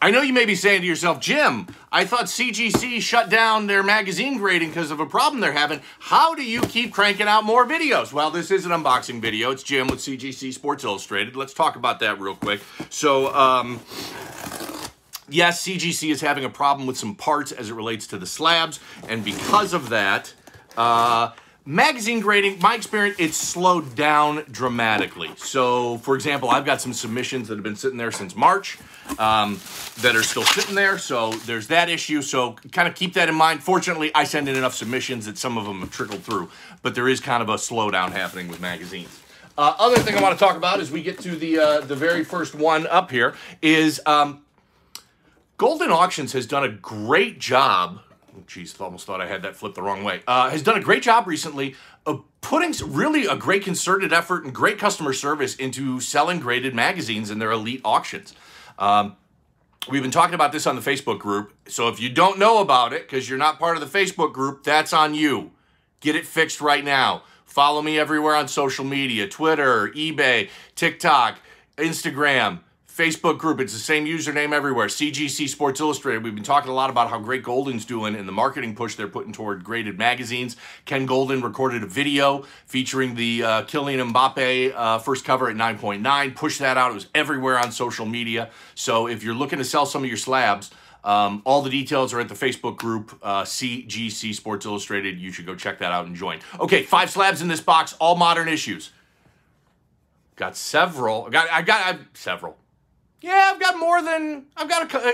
I know you may be saying to yourself, Jim, I thought CGC shut down their magazine grading because of a problem they're having. How do you keep cranking out more videos? Well, this is an unboxing video. It's Jim with CGC Sports Illustrated. Let's talk about that real quick. So, yes, CGC is having a problem with some parts as it relates to the slabs, and because of that, magazine grading, my experience, it's slowed down dramatically. So, for example, I've got some submissions that have been sitting there since March that are still sitting there, so there's that issue. So kind of keep that in mind. Fortunately, I send in enough submissions that some of them have trickled through, but there is kind of a slowdown happening with magazines. Other thing I want to talk about as we get to the very first one up here is Golden Auctions has done a great job. Oh, geez, almost thought I had that flipped the wrong way. Has done a great job recently of putting really a great concerted effort and great customer service into selling graded magazines in their elite auctions. We've been talking about this on the Facebook group, so if you don't know about it because you're not part of the Facebook group, that's on you. Get it fixed right now. Follow me everywhere on social media, Twitter, eBay, TikTok, Instagram, Facebook group. It's the same username everywhere, CGC Sports Illustrated. We've been talking a lot about how great Golden's doing and the marketing push they're putting toward graded magazines. Ken Golden recorded a video featuring the Kylian Mbappe first cover at 9.9. Pushed that out. It was everywhere on social media. So if you're looking to sell some of your slabs, all the details are at the Facebook group, CGC Sports Illustrated. You should go check that out and join. Okay, 5 slabs in this box, all modern issues. Got several. I got several. Yeah, I've got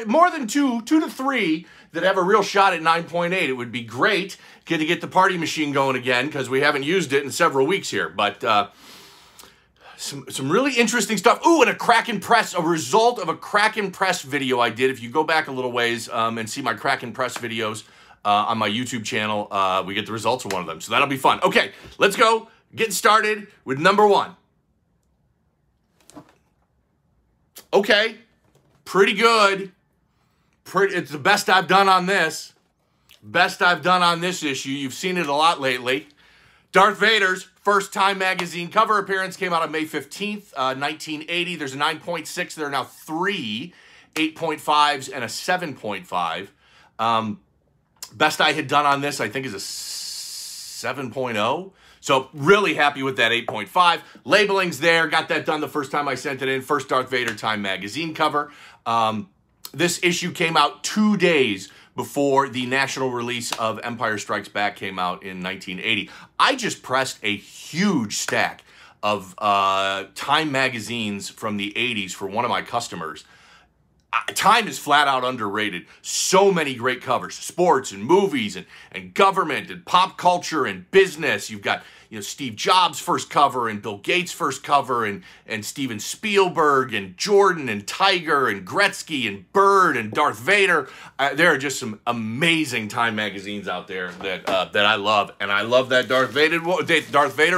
more than two to three that have a real shot at 9.8. It would be great to get the party machine going again because we haven't used it in several weeks here. But some really interesting stuff. Ooh, and a Kraken press, a result of a Kraken press video I did. If you go back a little ways and see my Kraken press videos on my YouTube channel, we get the results of one of them. So that'll be fun. Okay, let's go. Getting started with number 1. Okay, pretty good. It's the best I've done on this. Best I've done on this issue. You've seen it a lot lately. Darth Vader's first Time magazine cover appearance came out on May 15th, 1980. There's a 9.6. There are now 3 8.5s and a 7.5. Best I had done on this, I think, is a 7.0. So really happy with that 8.5. Labeling's there. Got that done the first time I sent it in. First Darth Vader Time magazine cover. This issue came out 2 days before the national release of Empire Strikes Back came out in 1980. I just pressed a huge stack of Time magazines from the 80s for one of my customers. Time is flat out underrated. So many great covers, sports and movies and government and pop culture and business. You've got, you know, Steve Jobs' first cover and Bill Gates' first cover and Steven Spielberg and Jordan and Tiger and Gretzky and Bird and Darth Vader. There are just some amazing Time magazines out there that I love, and I love that Darth Vader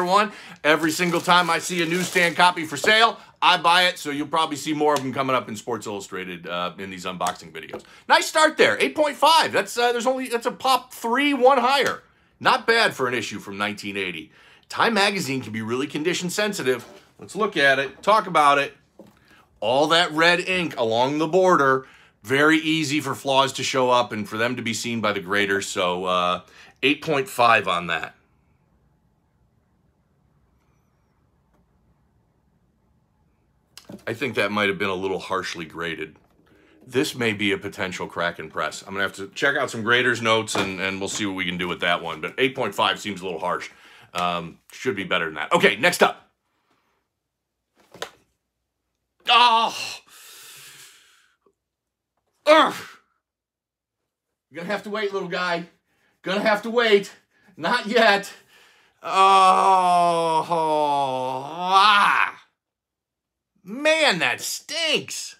one. Every single time I see a newsstand copy for sale, I buy it, so you'll probably see more of them coming up in Sports Illustrated in these unboxing videos. Nice start there, 8.5. That's a pop 3, 1 higher. Not bad for an issue from 1980. Time magazine can be really condition sensitive. Let's look at it, talk about it. All that red ink along the border, very easy for flaws to show up and for them to be seen by the graders. So 8.5 on that. I think that might have been a little harshly graded. This may be a potential Kraken press. I'm going to have to check out some graders' notes, and we'll see what we can do with that one. But 8.5 seems a little harsh. Should be better than that. Okay, next up. Oh! Ugh! You're going to have to wait, little guy. Gonna have to wait. Not yet. Oh! Ah! Man, that stinks.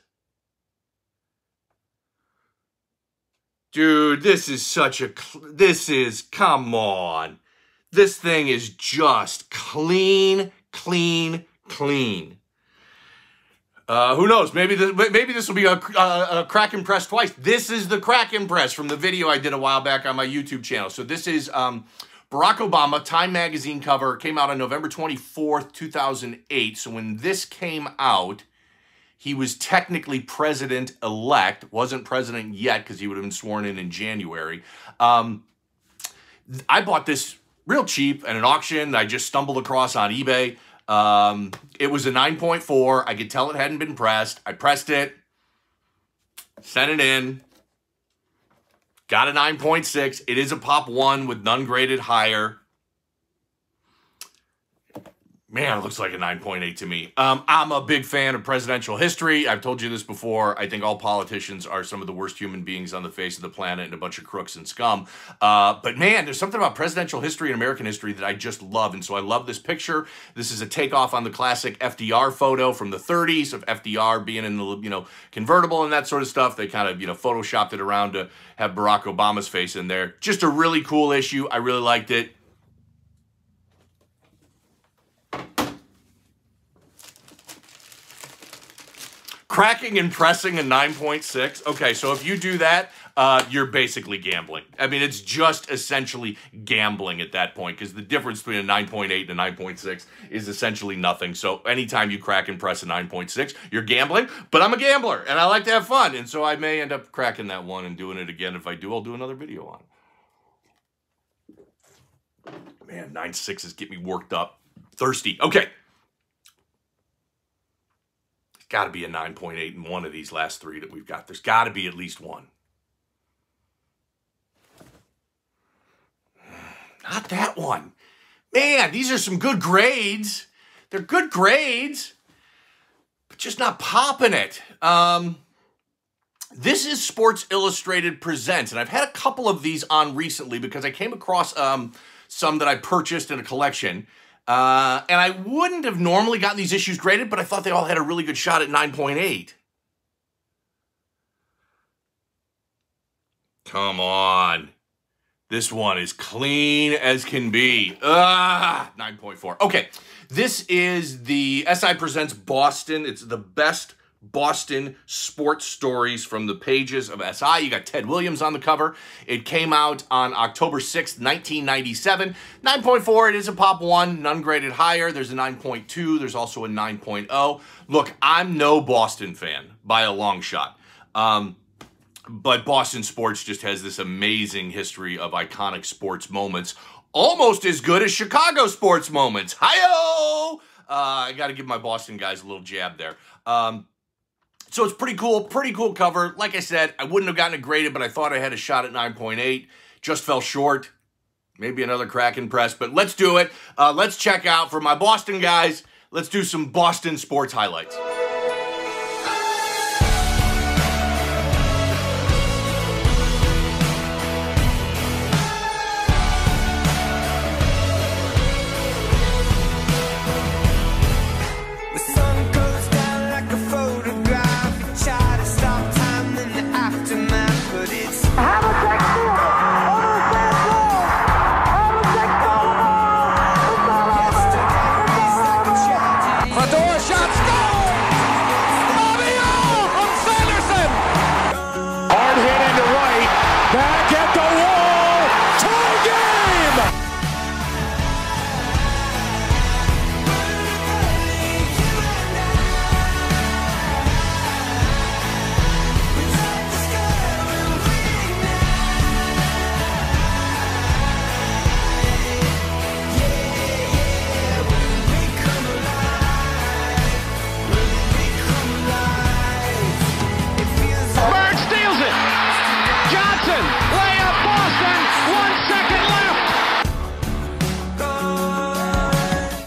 Dude, this is, come on. This thing is just clean, clean, clean. Who knows? Maybe this will be a Kraken press twice. This is the Kraken press from the video I did a while back on my YouTube channel. So this is Barack Obama, Time magazine cover, came out on November 24th, 2008. So when this came out, he was technically president-elect, wasn't president yet because he would have been sworn in January. I bought this real cheap at an auction I just stumbled across on eBay. It was a 9.4. I could tell it hadn't been pressed. I pressed it, sent it in, got a 9.6. It is a Pop 1 with none graded higher. Man, it looks like a 9.8 to me. I'm a big fan of presidential history. I've told you this before. I think all politicians are some of the worst human beings on the face of the planet and a bunch of crooks and scum. But man, there's something about presidential history and American history that I just love. And so I love this picture. This is a takeoff on the classic FDR photo from the 30s of FDR being in the, convertible and that sort of stuff. They kind of, photoshopped it around to have Barack Obama's face in there. Just a really cool issue. I really liked it. Cracking and pressing a 9.6. Okay, so if you do that, you're basically gambling. I mean, it's just essentially gambling at that point because the difference between a 9.8 and a 9.6 is essentially nothing. So anytime you crack and press a 9.6, you're gambling. But I'm a gambler, and I like to have fun. And so I may end up cracking that one and doing it again. If I do, I'll do another video on it. Man, 9.6s get me worked up. Thirsty. Okay. Got to be a 9.8 in one of these last three that we've got. There's got to be at least one. Not that one. Man, these are some good grades. They're good grades, but just not popping it. This is Sports Illustrated Presents, and I've had a couple of these on recently because I came across some that I purchased in a collection. And I wouldn't have normally gotten these issues graded, but I thought they all had a really good shot at 9.8. Come on. This one is clean as can be. 9.4. Okay, this is the SI Presents Boston. It's the best Boston sports stories from the pages of SI. You got Ted Williams on the cover. It came out on October 6th, 1997. 9.4, it is a Pop 1, none graded higher. There's a 9.2. There's also a 9.0. Look, I'm no Boston fan by a long shot. But Boston sports just has this amazing history of iconic sports moments, almost as good as Chicago sports moments. Hi-yo! I got to give my Boston guys a little jab there. So it's pretty cool cover. Like I said, I wouldn't have gotten it graded, but I thought I had a shot at 9.8. Just fell short. Maybe another crack and press, but let's do it. Let's check out, for my Boston guys, let's do some Boston sports highlights.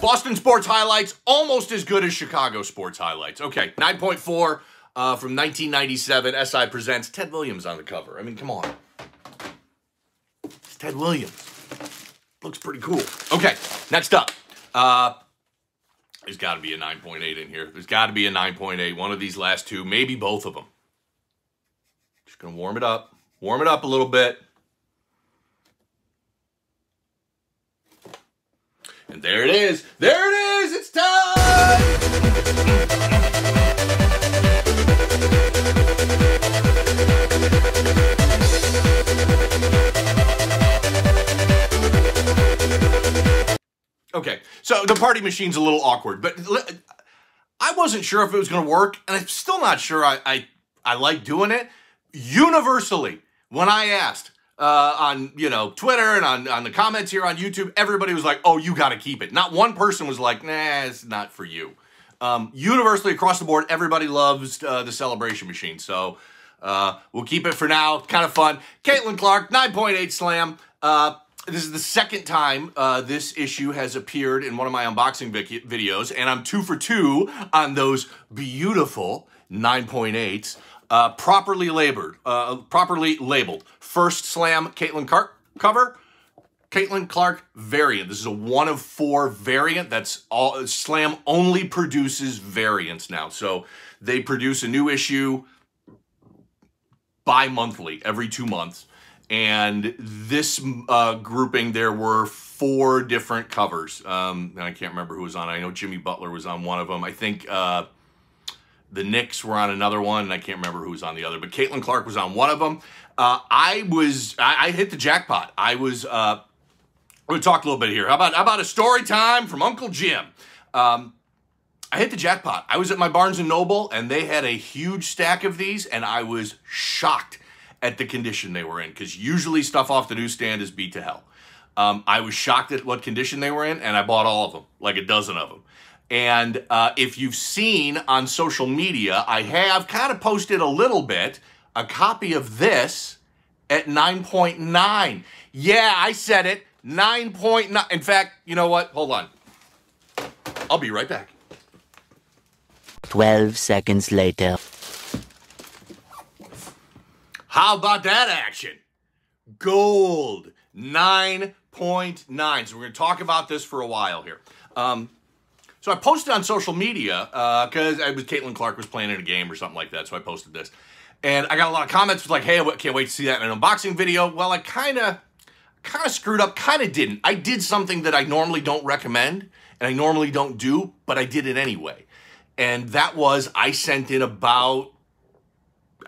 Boston sports highlights, almost as good as Chicago sports highlights. Okay, 9.4 from 1997. SI Presents Ted Williams on the cover. I mean, come on. It's Ted Williams. Looks pretty cool. Okay, next up. There's got to be a 9.8 in here. There's got to be a 9.8. One of these last two, maybe both of them. Just going to warm it up. Warm it up a little bit. And there it is. There it is. It's time. Okay. So the party machine's a little awkward, but I wasn't sure if it was going to work, and I'm still not sure I like doing it. Universally, when I asked on Twitter and on the comments here on YouTube, everybody was like, oh, you got to keep it. Not one person was like, nah, it's not for you. Universally across the board, everybody loves the Celebration Machine. So we'll keep it for now. Kind of fun. Caitlin Clark, 9.8 slam. This is the second time this issue has appeared in one of my unboxing videos, and I'm 2 for 2 on those beautiful 9.8s. Properly labeled. First slam Caitlin Clark cover. Caitlin Clark variant. This is a 1 of 4 variant. That's all. Slam only produces variants now. So they produce a new issue bi-monthly, every 2 months. And this grouping, there were 4 different covers. And I can't remember who was on it. I know Jimmy Butler was on one of them. I think the Knicks were on another one, and I can't remember who was on the other. But Caitlin Clark was on one of them. I hit the jackpot. We're going to talk a little bit here. How about a story time from Uncle Jim? I hit the jackpot. I was at my Barnes & Noble, and they had a huge stack of these, and I was shocked at the condition they were in, because usually stuff off the newsstand is beat to hell. I was shocked at what condition they were in, and I bought all of them, like a dozen of them. And if you've seen on social media, I have kind of posted a little bit, a copy of this at 9.9. Yeah, I said it. 9.9. In fact, you know what? Hold on. I'll be right back. 12 seconds later. How about that action? Gold. 9.9. So we're going to talk about this for a while here. So I posted on social media because Caitlin Clark was playing in a game or something like that. So I posted this. And I got a lot of comments like, hey, I can't wait to see that in an unboxing video. Well, I kind of screwed up, kind of didn't. I did something that I normally don't recommend and I normally don't do, but I did it anyway. And that was I sent in about,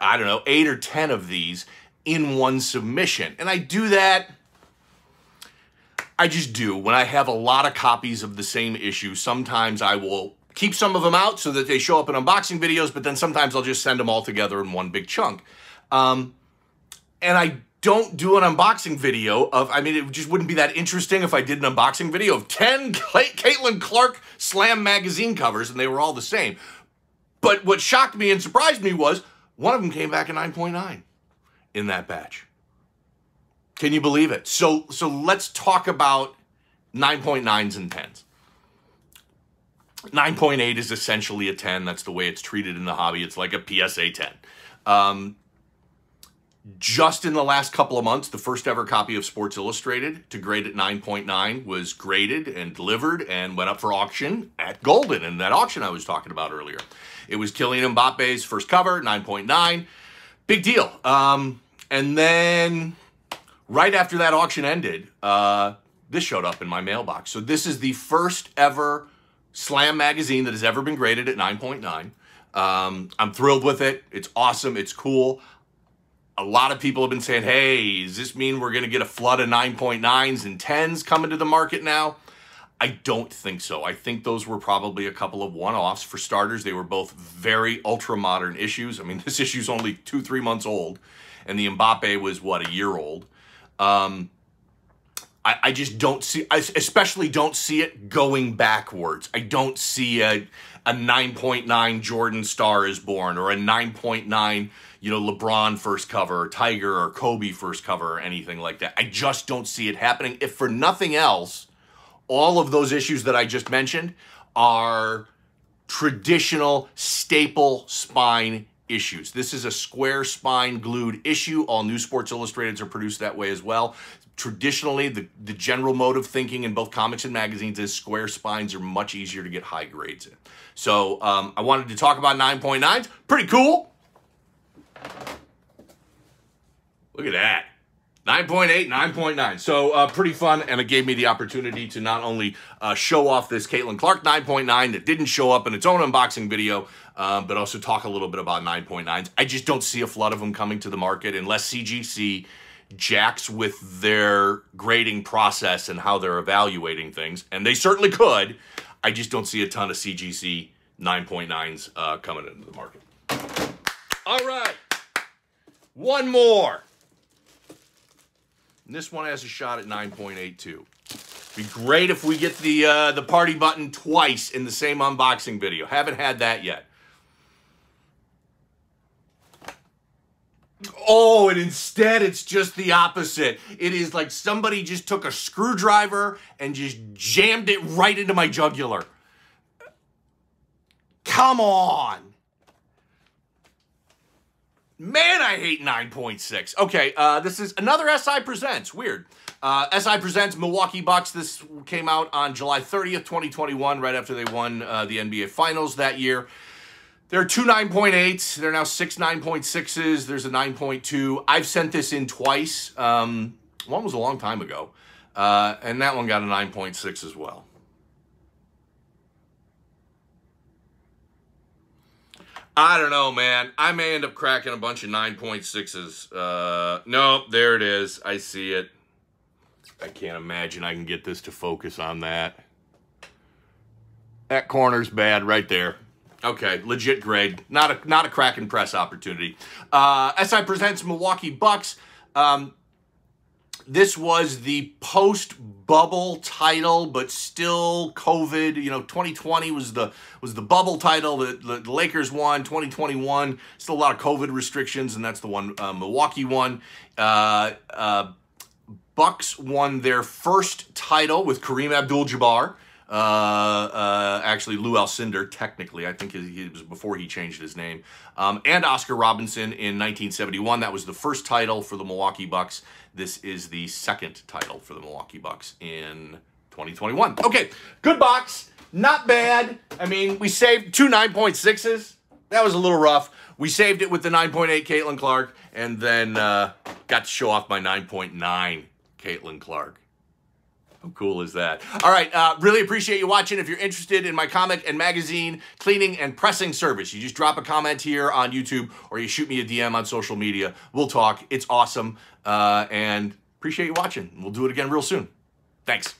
I don't know, 8 or 10 of these in one submission. And I do that, I just do. When I have a lot of copies of the same issue, sometimes I will keep some of them out so that they show up in unboxing videos, but then sometimes I'll just send them all together in one big chunk. And I don't do an unboxing video of, I mean, it just wouldn't be that interesting if I did an unboxing video of 10 Caitlin Clark Slam magazine covers and they were all the same. But what shocked me and surprised me was one of them came back at 9.9 in that batch. Can you believe it? So let's talk about 9.9s and 10s. 9.8 is essentially a 10. That's the way it's treated in the hobby. It's like a PSA 10. Just in the last couple of months, the first ever copy of Sports Illustrated to grade at 9.9 was graded and delivered and went up for auction at Golden, in that auction I was talking about earlier. It was Kylian Mbappe's first cover, 9.9. Big deal. And then right after that auction ended, this showed up in my mailbox. So this is the first ever Slam magazine that has ever been graded at 9.9. I'm thrilled with it. It's awesome. It's cool. A lot of people have been saying, hey, does this mean we're going to get a flood of 9.9s and 10s coming to the market now? I don't think so. I think those were probably a couple of one-offs. For starters, they were both very ultra-modern issues. I mean, this issue's only 2-3 months old, and the Mbappe was, what, a year old? I just don't see, I especially don't see it going backwards. I don't see a 9.9 Jordan Star is Born or a 9.9, LeBron first cover or Tiger or Kobe first cover or anything like that. I just don't see it happening. If for nothing else, all of those issues that I just mentioned are traditional staple spine issues. This is a square spine glued issue. All new Sports Illustrateds are produced that way as well. Traditionally, the general mode of thinking in both comics and magazines is square spines are much easier to get high grades in. So I wanted to talk about 9.9s. Pretty cool. Look at that. 9.8, 9.9. So pretty fun, and it gave me the opportunity to not only show off this Caitlin Clark 9.9 that didn't show up in its own unboxing video, but also talk a little bit about 9.9s. I just don't see a flood of them coming to the market unless CGC jacks with their grading process and how they're evaluating things, and they certainly could. I just don't see a ton of CGC 9.9s coming into the market. All right. One more. And this one has a shot at 9.82. Be great if we get the party button twice in the same unboxing video. Haven't had that yet. Oh, and instead it's just the opposite. It is like somebody just took a screwdriver and just jammed it right into my jugular. Come on. Man, I hate 9.6. Okay, this is another SI Presents. Weird. SI Presents Milwaukee Bucks. This came out on July 30th, 2021, right after they won the NBA Finals that year. There are two 9.8s. There are now six 9.6s. There's a 9.2. I've sent this in twice. One was a long time ago. And that one got a 9.6 as well. I don't know, man. I may end up cracking a bunch of 9.6s. No, there it is. I see it. I can't imagine I can get this to focus on that. That corner's bad right there. Okay, legit grade. Not a crack and press opportunity. SI Presents Milwaukee Bucks. This was the post-bubble title, but still COVID. You know, 2020 was the bubble title that the Lakers won. 2021, still a lot of COVID restrictions, and that's the one Milwaukee won. Bucks won their first title with Kareem Abdul-Jabbar. Actually, Lou Alcindor, technically. I think it was before he changed his name. And Oscar Robertson in 1971. That was the first title for the Milwaukee Bucks. This is the second title for the Milwaukee Bucks in 2021. Okay, good box. Not bad. I mean, we saved two 9.6s. That was a little rough. We saved it with the 9.8 Caitlin Clark, and then got to show off my 9.9 Caitlin Clark. How cool is that? All right, really appreciate you watching. If you're interested in my comic and magazine cleaning and pressing service, you just drop a comment here on YouTube or you shoot me a DM on social media. We'll talk. It's awesome, and appreciate you watching. We'll do it again real soon. Thanks.